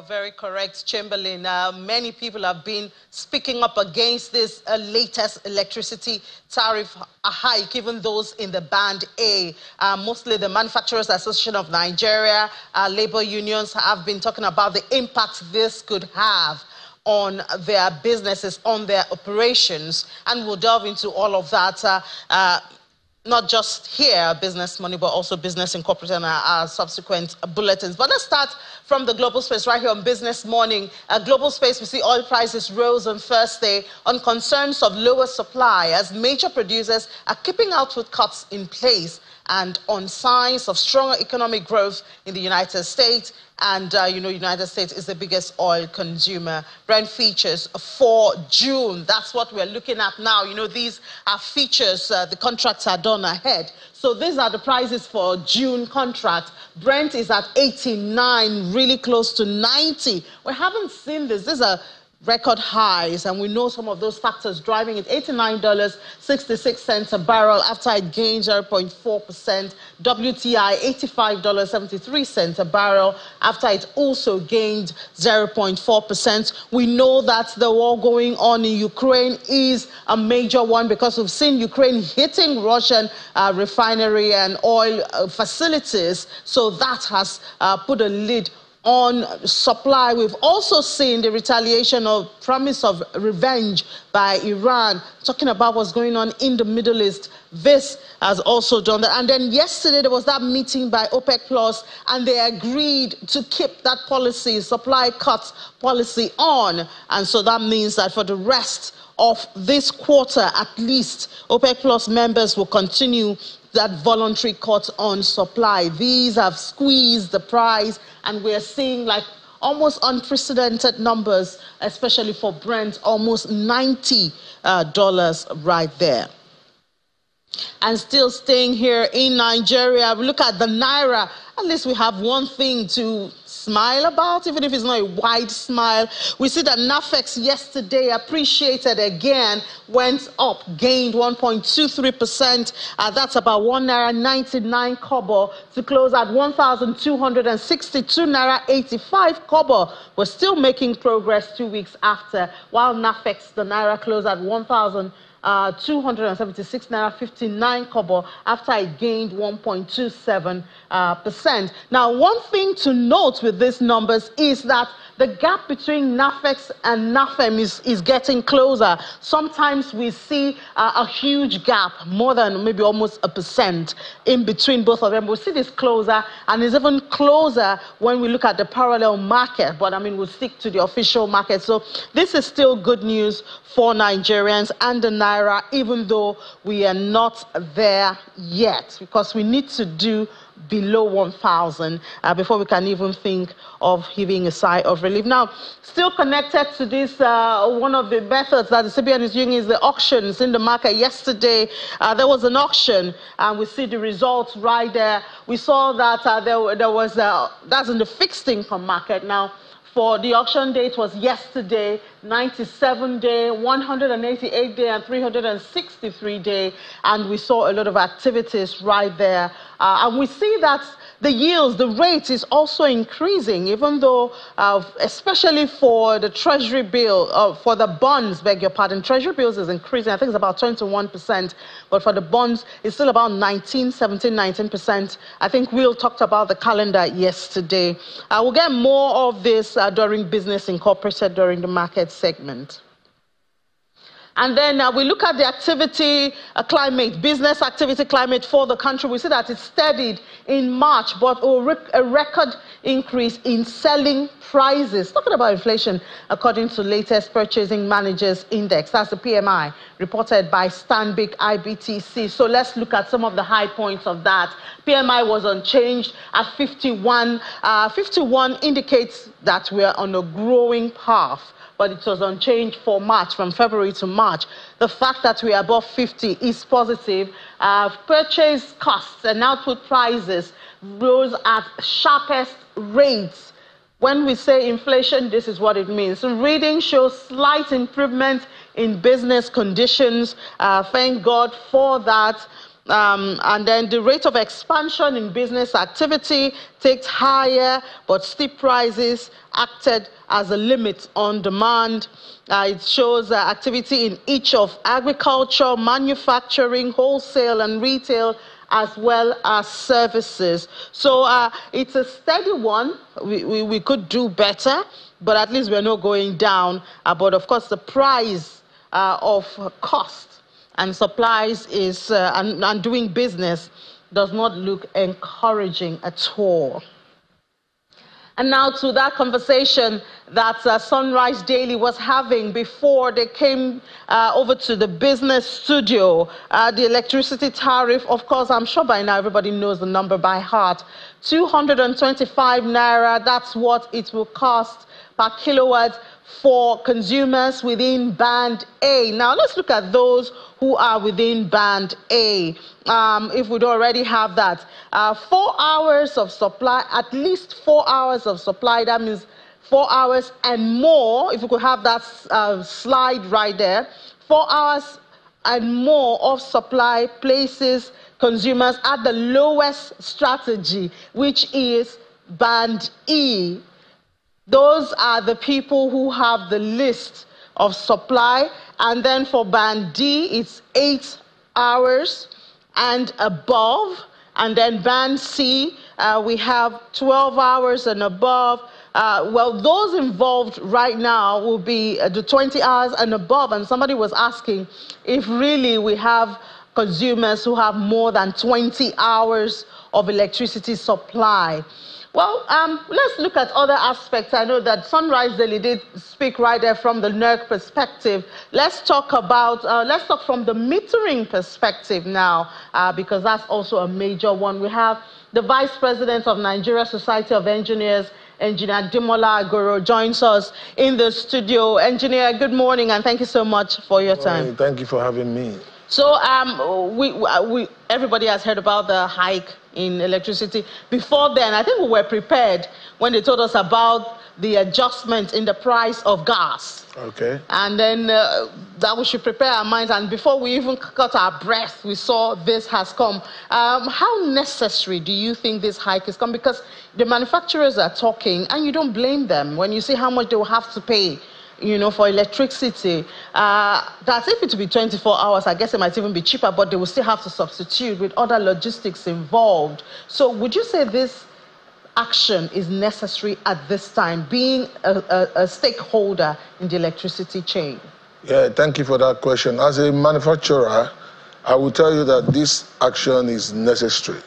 very correct, Chamberlain. Many people have been speaking up against this latest electricity tariff hike, even those in the Band A. Mostly the Manufacturers Association of Nigeria, labor unions have been talking about the impact this could have on their businesses, on their operations, and we'll delve into all of that. Not just here, Business Money, but also Business Incorporated and our subsequent bulletins. But let's start from the global space right here on Business Morning. Global space, we see oil prices rose on Thursday on concerns of lower supply as major producers are keeping output cuts in place and on signs of stronger economic growth in the United States. And, United States is the biggest oil consumer. Brent futures for June. That's what we're looking at now. These are futures. The contracts are done ahead. So these are the prices for June contract. Brent is at 89, really close to 90. We haven't seen this. These are record highs, and we know some of those factors driving it. $89.66 a barrel after it gained 0.4%. WTI, $85.73 a barrel after it also gained 0.4%. We know that the war going on in Ukraine is a major one because we've seen Ukraine hitting Russian refinery and oil facilities. So that has put a lid on supply. We've also seen the retaliation of promise of revenge by Iran, talking about what's going on in the Middle East. This has also done that. And then yesterday there was that meeting by OPEC Plus, and they agreed to keep that policy, supply cuts policy on. And so that means that for the rest of this quarter, at least, OPEC Plus members will continue that voluntary cut on supply. These have squeezed the price, and we're seeing like almost unprecedented numbers, especially for Brent, almost $90 right there. And still staying here in Nigeria, we look at the naira. At least we have one thing to smile about, even if it's not a wide smile. We see that NAFEX yesterday appreciated again, went up, gained 1.23%. That's about $1.99 naira to close at 1,262 naira 85 kobo. We're still making progress 2 weeks after, while NAFEX, the naira, closed at 1,276 naira 59 kobo after it gained 1.27%. Now, one thing to note with these numbers is that the gap between NAFEX and NAFEM is getting closer. Sometimes we see a huge gap, more than maybe almost 1% in between both of them. We'll see this closer, and it's even closer when we look at the parallel market. But I mean, we'll stick to the official market. So this is still good news for Nigerians and the naira, even though we are not there yet, because we need to do below 1,000 before we can even think of heaving a sigh of relief. Now, still connected to this, one of the methods that the CBN is using is the auctions in the market. Yesterday, there was an auction, and we see the results right there. We saw that there was, that's in the fixed income market. Now, for the auction date was yesterday, 97-day, 188-day, and 363-day, and we saw a lot of activities right there. And we see that the yields, the rate is also increasing, even though, especially for the Treasury bill, for the bonds, beg your pardon, Treasury bills is increasing. I think it's about 21%, but for the bonds, it's still about 19%. I think Will talked about the calendar yesterday. We'll get more of this during Business Incorporated during the market segment. And then we look at the activity climate, business activity climate for the country. We see that it's steadied in March, but a record increase in selling prices. Talking about inflation, according to latest Purchasing Managers Index, that's the PMI, reported by Stanbic IBTC. So let's look at some of the high points of that. PMI was unchanged at 51. 51 indicates that we're on a growing path, but it was unchanged for March, from February to March. The fact that we are above 50 is positive. Purchase costs and output prices rose at sharpest rates. When we say inflation, this is what it means. So reading shows slight improvement in business conditions. Thank God for that. And then the rate of expansion in business activity ticked higher, but steep prices acted as a limit on demand. It shows activity in each of agriculture, manufacturing, wholesale and retail, as well as services. So it's a steady one. We could do better, but at least we're not going down. But of course, the price of cost and supplies is and doing business does not look encouraging at all. And now to that conversation that Sunrise Daily was having before they came over to the business studio. The electricity tariff, of course, I'm sure by now everybody knows the number by heart. 225 naira, that's what it will cost per kilowatt for consumers within Band A. Now, let's look at those who are within Band A. If we don't already have that. 4 hours of supply, at least 4 hours of supply, that means 4 hours and more, if we could have that slide right there. 4 hours and more of supply places consumers at the lowest strategy, which is Band E. Those are the people who have the list of supply. And then for Band D, it's 8 hours and above. And then Band C, we have 12 hours and above. Well, those involved right now will be the 20 hours and above. And somebody was asking if really we have consumers who have more than 20 hours of electricity supply. Well, let's look at other aspects. I know that Sunrise Daily did speak right there from the NERC perspective. Let's talk about, let's talk from the metering perspective now, because that's also a major one. We have the Vice President of Nigeria Society of Engineers, Engineer Demola Agoro, joins us in the studio. Engineer, good morning, and thank you so much for your time. Thank you for having me. So everybody has heard about the hike in electricity. Before then, I think we were prepared when they told us about the adjustment in the price of gas. Okay. And then that we should prepare our minds. And before we even caught our breath, we saw this has come. How necessary do you think this hike has come? Because the manufacturers are talking, and you don't blame them when you see how much they will have to pay, you know, for electricity. That if it will be 24 hours, I guess it might even be cheaper, but they will still have to substitute with other logistics involved. So would you say this action is necessary at this time, being a stakeholder in the electricity chain? Yeah, thank you for that question. As a manufacturer, I will tell you that this action is necessary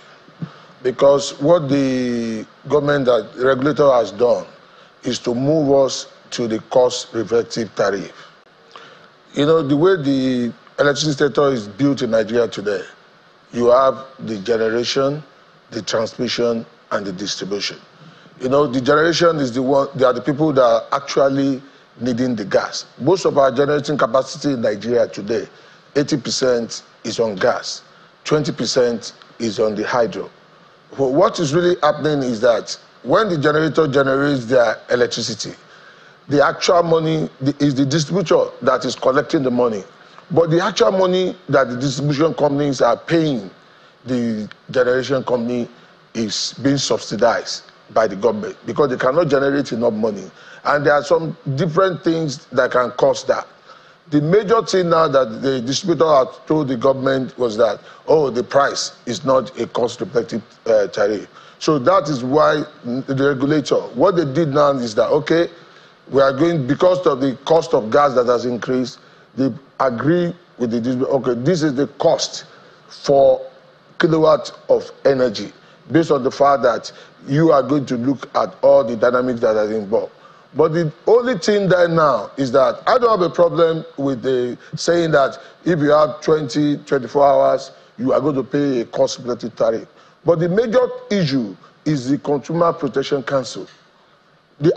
because what the government, the regulator has done is to move us to the cost-reflective tariff. You know, the way the electricity sector is built in Nigeria today, you have the generation, the transmission, and the distribution. You know, the generation is the one, they are the people that are actually needing the gas. Most of our generating capacity in Nigeria today, 80% is on gas, 20% is on the hydro. But what is really happening is that when the generator generates their electricity, the actual money is the distributor that is collecting the money. But the actual money that the distribution companies are paying the generation company is being subsidized by the government because they cannot generate enough money. And there are some different things that can cause that. The major thing now that the distributor had told the government was that, oh, the price is not a cost-reflective tariff. So that is why the regulator, what they did now is that, okay, we are going, because of the cost of gas that has increased, they agree with the distributor, okay, this is the cost for kilowatt of energy, based on the fact that you are going to look at all the dynamics that are involved. But the only thing there now is that I don't have a problem with the saying that if you have 20, 24 hours, you are going to pay a cost-reflective tariff. But the major issue is the Consumer Protection Council.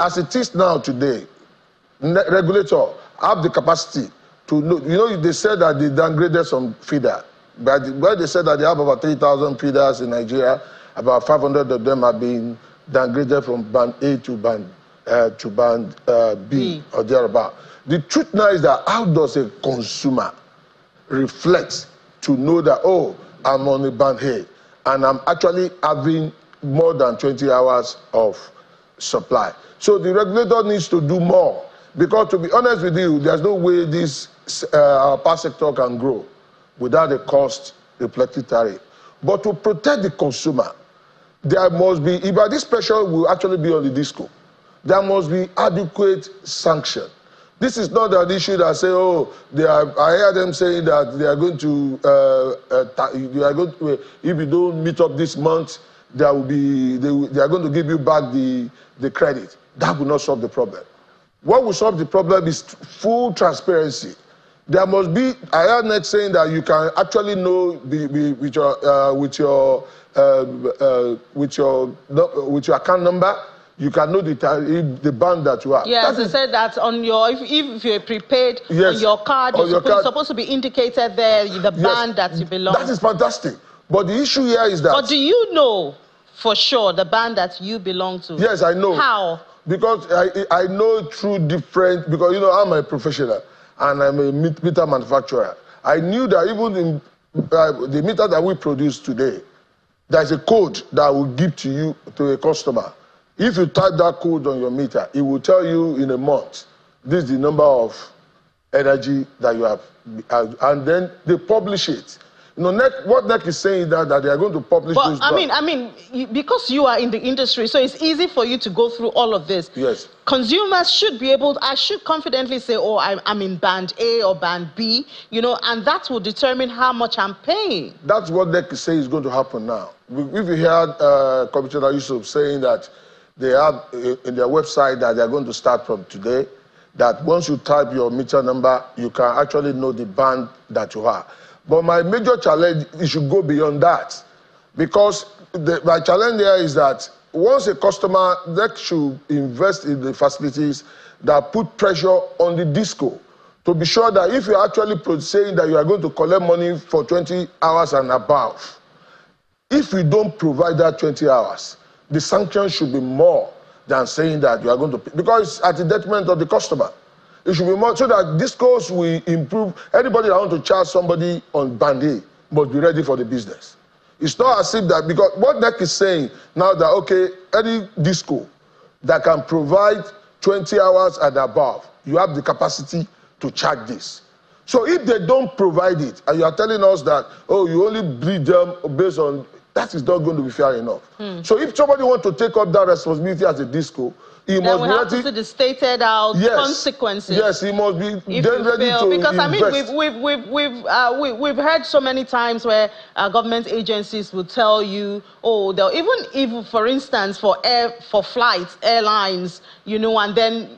As it is now today, regulator have the capacity to know, you know, they said that they downgraded some feeder. But they said that they have about 3,000 feeders in Nigeria, about 500 of them have been downgraded from Band A to Band B or thereabout. The truth now is that how does a consumer reflect to know that, oh, I'm on a band A, and I'm actually having more than 20 hours of supply. So the regulator needs to do more, because to be honest with you, there's no way this our power sector can grow without a cost-reflective tariff. But to protect the consumer, there must be, if this pressure will actually be on the disco, there must be adequate sanction. This is not an issue that say, oh, I hear them saying that they are going to, if you don't meet up this month, they are going to give you back the credit. That will not solve the problem. What will solve the problem is full transparency. There must be, I heard next saying that you can actually know with your account number, you can know the band that you are. Yes, they said that on your, if you're prepaid, yes, on your card, it's supposed to be indicated there, the band that you belong. That is fantastic. But the issue here is that... But do you know for sure the band that you belong to? Yes, I know. How? Because I know through different, because, you know, I'm a professional and I'm a meter manufacturer. I knew that even in the meter that we produce today, there's a code that will give to you, to a customer. If you type that code on your meter, it will tell you in a month, this is the number of energy that you have, and then they publish it. You know, what NEC is saying is that they are going to publish those. I mean, because you are in the industry, so it's easy for you to go through all of this. Yes. Consumers should be able, I should confidently say, oh, I'm in band A or band B, you know, and that will determine how much I'm paying. That's what NEC is saying is going to happen now. If you heard Commissioner Yusuf saying that they have in their website that they're going to start from today, that once you type your meter number, you can actually know the band that you are. But my major challenge, it should go beyond that. Because my challenge there is that once a customer, they should invest in the facilities that put pressure on the disco to be sure that if you're actually saying that you are going to collect money for 20 hours and above, if you don't provide that 20 hours, the sanction should be more than saying that you are going to pay, because it's at the detriment of the customer. It should be more so that discourse will improve. Anybody that wants to charge somebody on band A must be ready for the business. It's not as if that, because what NEC is saying now that, okay, any disco that can provide 20 hours and above, you have the capacity to charge this. So if they don't provide it, and you are telling us that, oh, you only bleed them based on, that is not going to be fair enough. So if somebody wants to take up that responsibility as a disco, he must be ready. To see the stated out consequences. Yes, he must be then ready to because invest. I mean, we've heard so many times where government agencies will tell you, oh, they'll even for instance for flights, airlines, you know, and then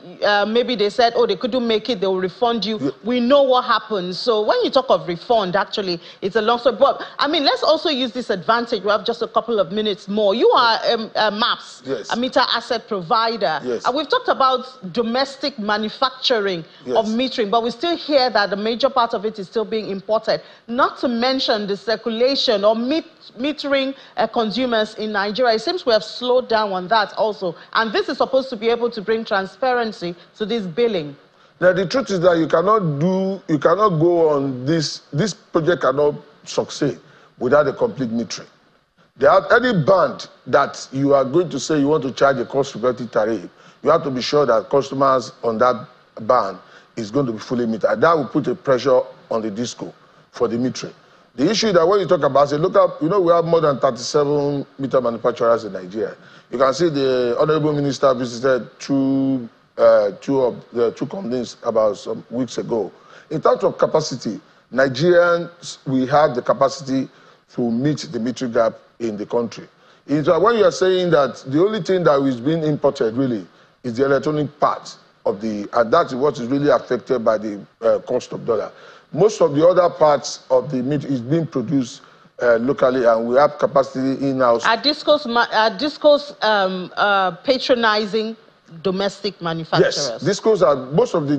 maybe they said, oh, they couldn't make it, they will refund you. Yeah. We know what happens. So when you talk of refund, actually, it's a long story. But I mean, let's also use this advantage. We have just a couple of minutes more. You are MAPS, a meter asset provider. Yes. We've talked about domestic manufacturing of metering, but we still hear that the major part of it is still being imported. Not to mention the circulation or metering consumers in Nigeria. It seems we have slowed down on that also. And this is supposed to be able to bring transparency to this billing. Now, the truth is that you cannot go on this project cannot succeed without a complete metering. Any band that you are going to say you want to charge a cost-reflective tariff, you have to be sure that customers on that band is going to be fully metered. That will put a pressure on the disco for the metering. The issue that when you talk about, say, look up, you know, we have more than 37 meter manufacturers in Nigeria. You can see the Honorable Minister visited two companies about some weeks ago. In terms of capacity, Nigerians, we have the capacity to meet the metering gap in the country. When you are saying that the only thing that is being imported really is the electronic part of and that is what is really affected by the cost of dollar. Most of the other parts of the meat is being produced locally, and we have capacity in-house. Are discos patronizing domestic manufacturers? Yes, discos are, most of the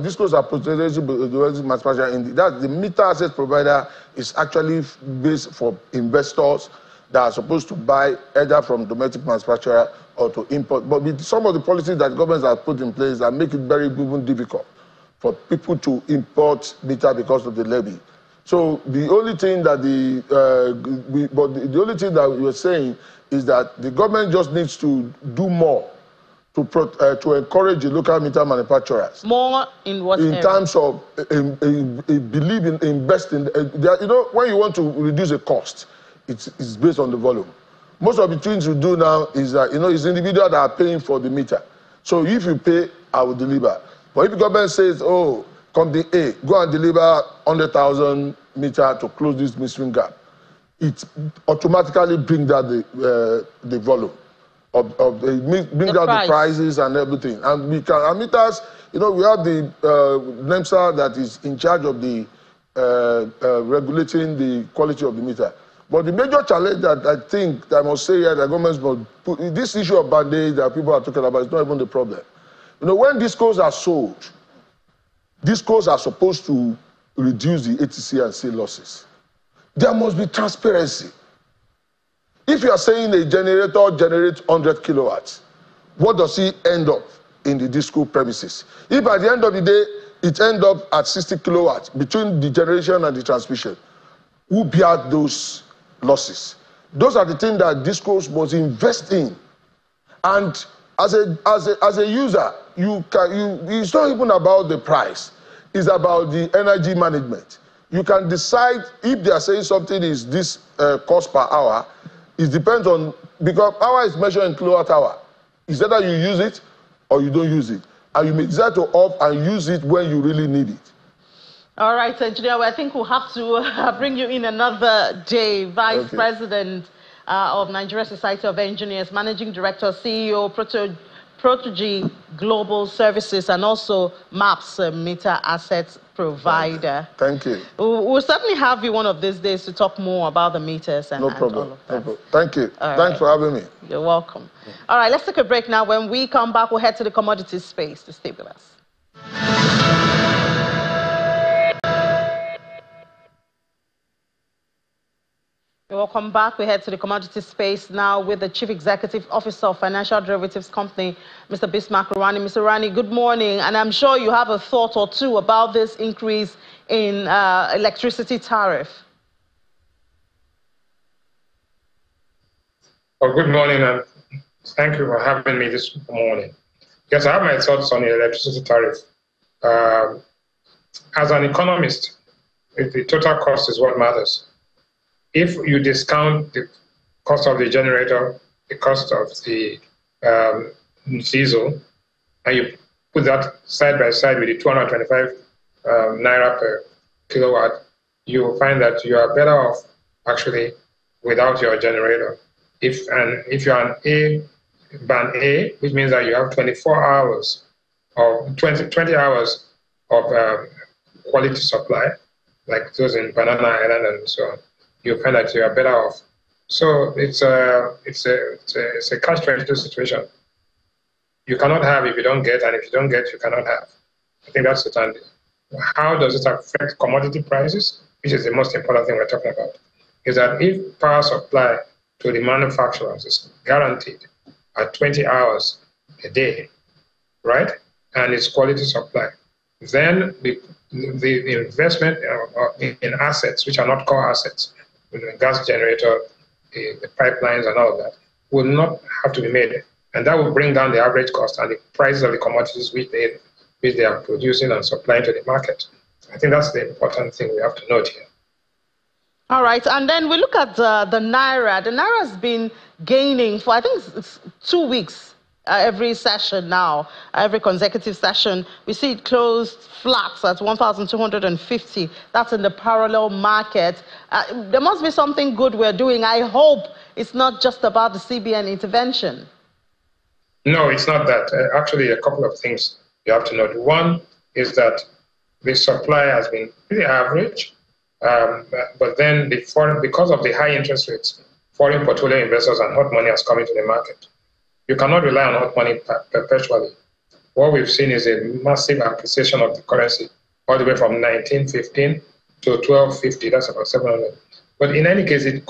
discos are patronizing domestic manufacturers. The meter asset provider is actually based for investors that are supposed to buy either from domestic manufacturer or to import. But with some of the policies that governments have put in place that make it very even difficult for people to import meter because of the levy. So the only thing that the only thing that we're saying is that the government just needs to do more to encourage the local meter manufacturers. More in what in area? Terms of believe in investing. You know, when you want to reduce a cost, it's based on the volume. Most of the things we do now is that, you know, it's individuals that are paying for the meter. So if you pay, I will deliver. But if the government says, oh, company A, go and deliver 100,000 meter to close this missing gap, it automatically brings down the volume. Bring down the prices and everything. And we can, our meters, you know, we have the NEMSA that is in charge of the regulating the quality of the meter. But the major challenge that I think that I must say here, that governments must put, this issue of band-aid that people are talking about is not even the problem. You know, when discos are sold, discos are supposed to reduce the ATC and C losses. There must be transparency. If you are saying a generator generates 100 kilowatts, what does it end up in the disco premises? If at the end of the day, it ends up at 60 kilowatts between the generation and the transmission, who bear those losses? Those are the things that discos must invest in. And as a user, it's not even about the price. It's about the energy management. You can decide if they are saying something is this cost per hour. It depends on, because hour is measured in kilowatt hour. It's either you use it or you don't use it. And you may decide to off and use it when you really need it. All right, Engineer, I think we'll have to bring you in another day. Vice President of Nigeria Society of Engineers, Managing Director, CEO, Protege Global Services, and also MAPS Meter Assets Provider. Thank you. We'll certainly have you one of these days to talk more about the meters and, no problem. all of that. No problem. Thank you. Thanks for having me. You're welcome. All right, let's take a break now. When we come back, we'll head to the commodities space to stay with us. Welcome back. We head to the commodity space now with the Chief Executive Officer of Financial Derivatives Company, Mr. Bismarck Rani. Mr. Rani, good morning. And I'm sure you have a thought or two about this increase in electricity tariff. Well, good morning, and thank you for having me this morning. Yes, I have my thoughts on the electricity tariff. As an economist, the total cost is what matters. If you discount the cost of the generator, the cost of the diesel, and you put that side by side with the 225 naira per kilowatt, you will find that you are better off actually without your generator. If you're an band A, which means that you have 24 hours or 20 hours of quality supply, like those in Banana Island and so on, you find that you are better off. So it's a catch-22 situation. You cannot have if you don't get, and if you don't get, you cannot have. I think that's the time. How does it affect commodity prices, which is the most important thing we're talking about? Is that if power supply to the manufacturers is guaranteed at 20 hours a day, right, and it's quality supply, then the investment in assets, which are not core assets, the gas generator, the pipelines and all of that, will not have to be made. And that will bring down the average cost and the prices of the commodities which they are producing and supplying to the market. I think that's the important thing we have to note here. All right, and then we look at the naira. The naira has been gaining for, I think, it's 2 weeks. Every session now, every consecutive session, we see it closed flat at 1,250. That's in the parallel market. There must be something good we're doing. I hope it's not just about the CBN intervention. No, it's not that. Actually, a couple of things you have to note. One is that the supply has been pretty average, but then because of the high interest rates, foreign portfolio investors and hot money has come into the market. You cannot rely on hot money perpetually. What we've seen is a massive appreciation of the currency, all the way from 1915 to 1250. That's about 700. But in any case, it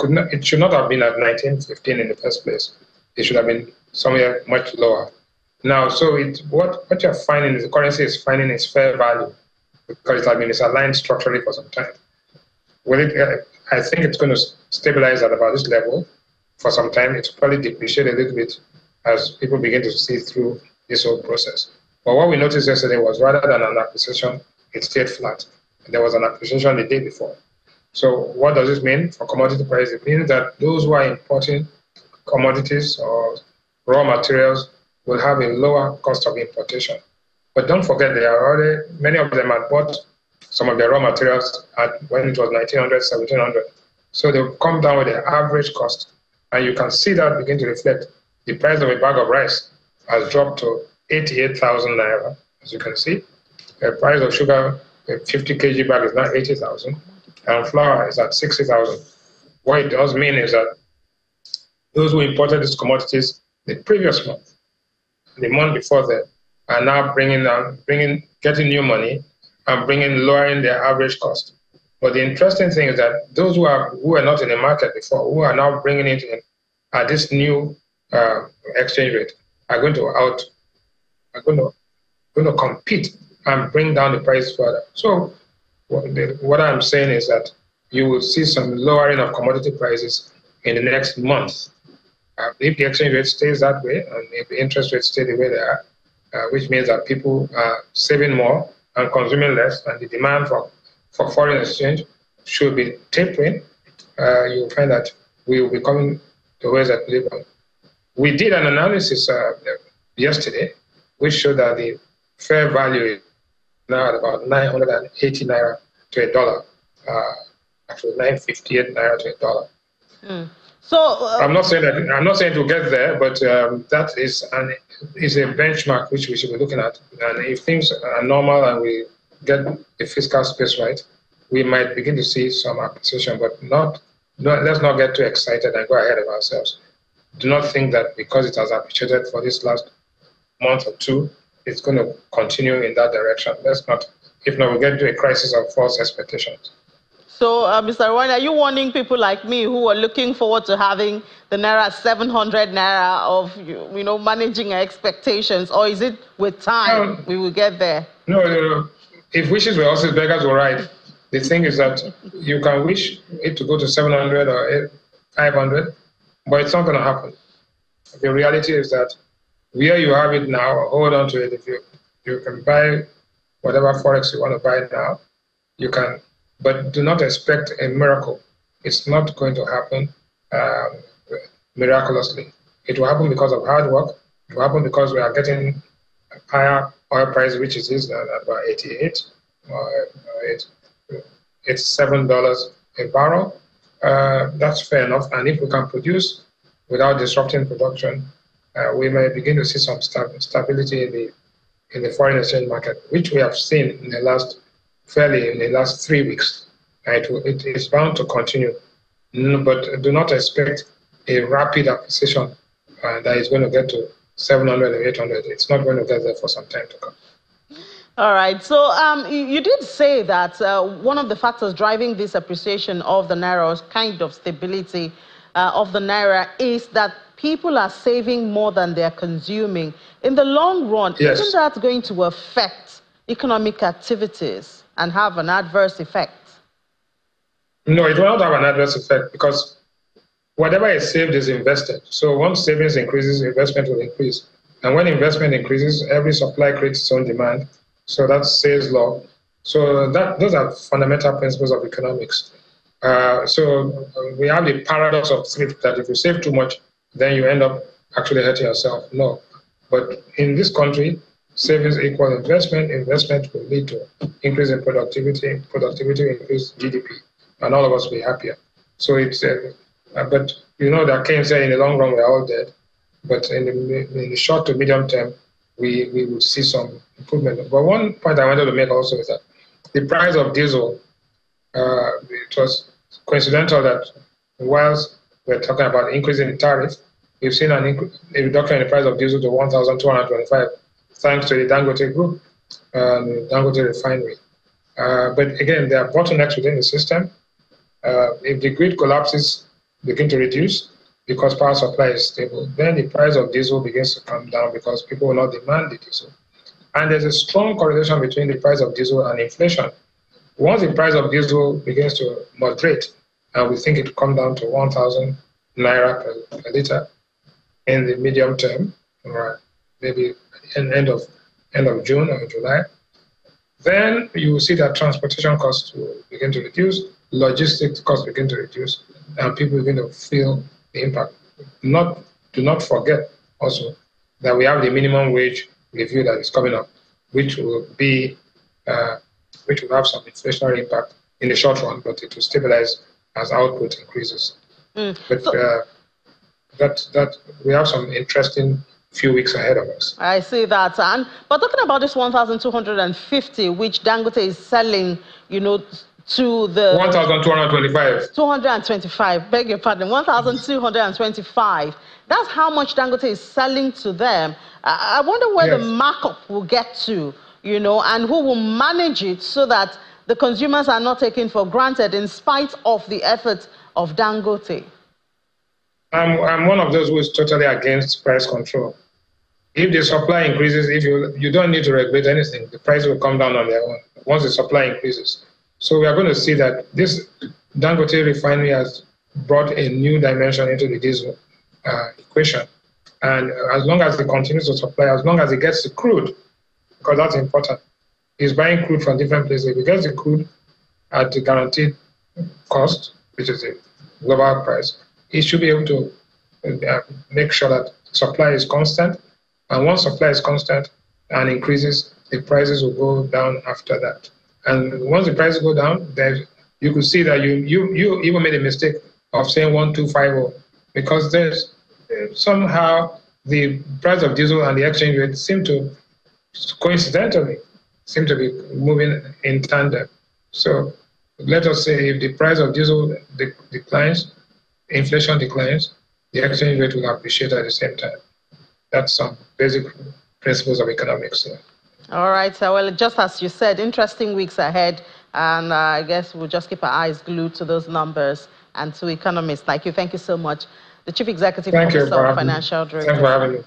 should not have been at 1915 in the first place. It should have been somewhere much lower. Now, so what you're finding is the currency is finding its fair value because it has been misaligned structurally for some time. I think it's going to stabilize at about this level for some time. It's probably depreciate a little bit as people begin to see through this whole process. But what we noticed yesterday was rather than an appreciation, it stayed flat. There was an appreciation the day before. So what does this mean for commodity prices? It means that those who are importing commodities or raw materials will have a lower cost of importation. But don't forget, many of them had bought some of their raw materials when it was 1900, 1700. So they'll come down with their average cost. And you can see that begin to reflect. The price of a bag of rice has dropped to 88,000 naira, as you can see. The price of sugar, a 50 kg bag is now 80,000, and flour is at 60,000. What it does mean is that those who imported these commodities the previous month, the month before that, are now getting new money and lowering their average cost. But the interesting thing is that those who were not in the market before, who are now bringing it in at this new exchange rate, are going to compete and bring down the price further. So what I'm saying is that you will see some lowering of commodity prices in the next month. If the exchange rate stays that way, and if the interest rates stay the way they are, which means that people are saving more and consuming less, and the demand for foreign exchange should be tapering, you'll find that we will be coming towards equilibrium. We did an analysis yesterday, which showed that the fair value is now at about 980 naira to a dollar, actually 958 naira to a dollar. So I'm not saying to get there, but that is a benchmark which we should be looking at. And if things are normal and we get the fiscal space right, we might begin to see some appreciation, but let's not get too excited and go ahead of ourselves. Do not think that because it has appreciated for this last month or two, it's going to continue in that direction. Let's not. If not, we'll get to a crisis of false expectations. So, Mr. Rwanda, are you warning people like me who are looking forward to having the naira 700 naira of, managing our expectations, or is it with time we will get there? No. If wishes were horses, beggars were right. The thing is that you can wish it to go to 700 or 500, but it's not going to happen. The reality is that where you have it now, hold on to it. If you can buy whatever forex you want to buy now, you can. But do not expect a miracle. It's not going to happen miraculously. It will happen because of hard work. It will happen because we are getting higher oil price, which is at about 88 or $87 a barrel. That's fair enough. And if we can produce without disrupting production, we may begin to see some stability in the foreign exchange market, which we have seen in the last 3 weeks. It is bound to continue, but do not expect a rapid appreciation that is going to get to 700 or 800. It's not going to get there for some time to come. All right. So you did say that one of the factors driving this appreciation of the naira, or kind of stability of the naira, is that people are saving more than they're consuming. In the long run, yes. Isn't that going to affect economic activities and have an adverse effect? No, it will not have an adverse effect because whatever is saved is invested. So once savings increases, investment will increase. And when investment increases, every supply creates its own demand. So that's sales law. So those are fundamental principles of economics. So we have the paradox of thrift that if you save too much, then you end up actually hurting yourself. No. But in this country, savings equal investment. Investment will lead to increase in productivity. Productivity will increase GDP. And all of us will be happier. So it's, but that Keynes said in the long run we're all dead. But in the short to medium term, we will see some improvement. But one point I wanted to make also is that the price of diesel, it was coincidental that whilst we're talking about increasing the tariff, we've seen a reduction in the price of diesel to 1,225, thanks to the Dangote group, the Dangote refinery. But again, there are bottlenecks within the system. If the grid collapses, begin to reduce because power supply is stable, then the price of diesel begins to come down because people will not demand the diesel. And there's a strong correlation between the price of diesel and inflation. once the price of diesel begins to moderate, and we think it will come down to 1,000 naira per liter in the medium term, or maybe end of June or July, then you will see that transportation costs will begin to reduce, logistics costs begin to reduce, and people begin to feel the impact. Do not forget also that we have the minimum wage review that is coming up, which will have some inflationary impact in the short run, but it will stabilize as output increases. But we have some interesting few weeks ahead of us. I see that, but talking about this 1,250, which Dangote is selling, to the 1,225. 225. Beg your pardon. 1,225. That's how much Dangote is selling to them. I wonder where the markup will get to, and who will manage it so that the consumers are not taken for granted in spite of the efforts of Dangote. I'm one of those who is totally against price control. If the supply increases, if you don't need to regulate anything, the price will come down on their own once the supply increases. So we are going to see that this Dangote refinery has brought a new dimension into the diesel equation. And as long as it continues to supply, as long as it gets the crude, because that's important, he's buying crude from different places. If he gets the crude at the guaranteed cost, which is the global price, he should be able to make sure that supply is constant. And once supply is constant and increases, the prices will go down after that. And once the prices go down, then you could see that you even made a mistake of saying 1,250, because there's somehow the price of diesel and the exchange rate seem to coincidentally be moving in tandem. So let us say if the price of diesel declines, inflation declines, the exchange rate will appreciate at the same time. That's some basic principles of economics. Yeah. All right, so well, just as you said, interesting weeks ahead, and I guess we'll just keep our eyes glued to those numbers and to economists like you. Thank you so much. The Chief Executive Officer of Financial Director. Thanks for having me.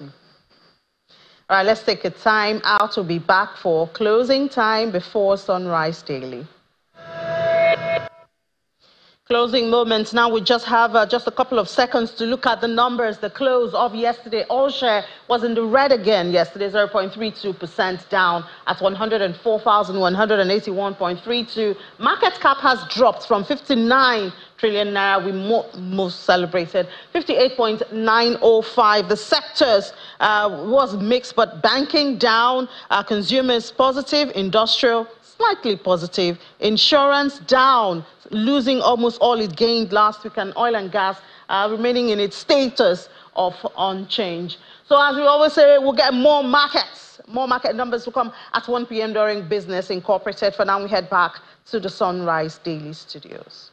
All right, let's take a time out. We'll be back for closing time before Sunrise Daily. Closing moments. Now we just have just a couple of seconds to look at the numbers. The close of yesterday, all share was in the red again yesterday, 0.32% down at 104,181.32. Market cap has dropped from 59 trillion naira we most celebrated, 58.905. The sectors was mixed, but banking down, consumers positive, industrial slightly positive, insurance down, losing almost all it gained last week, and oil and gas remaining in its status of unchanged. So as we always say, we'll get more markets. More market numbers will come at 1 p.m. during Business Incorporated. For now, we head back to the Sunrise Daily Studios.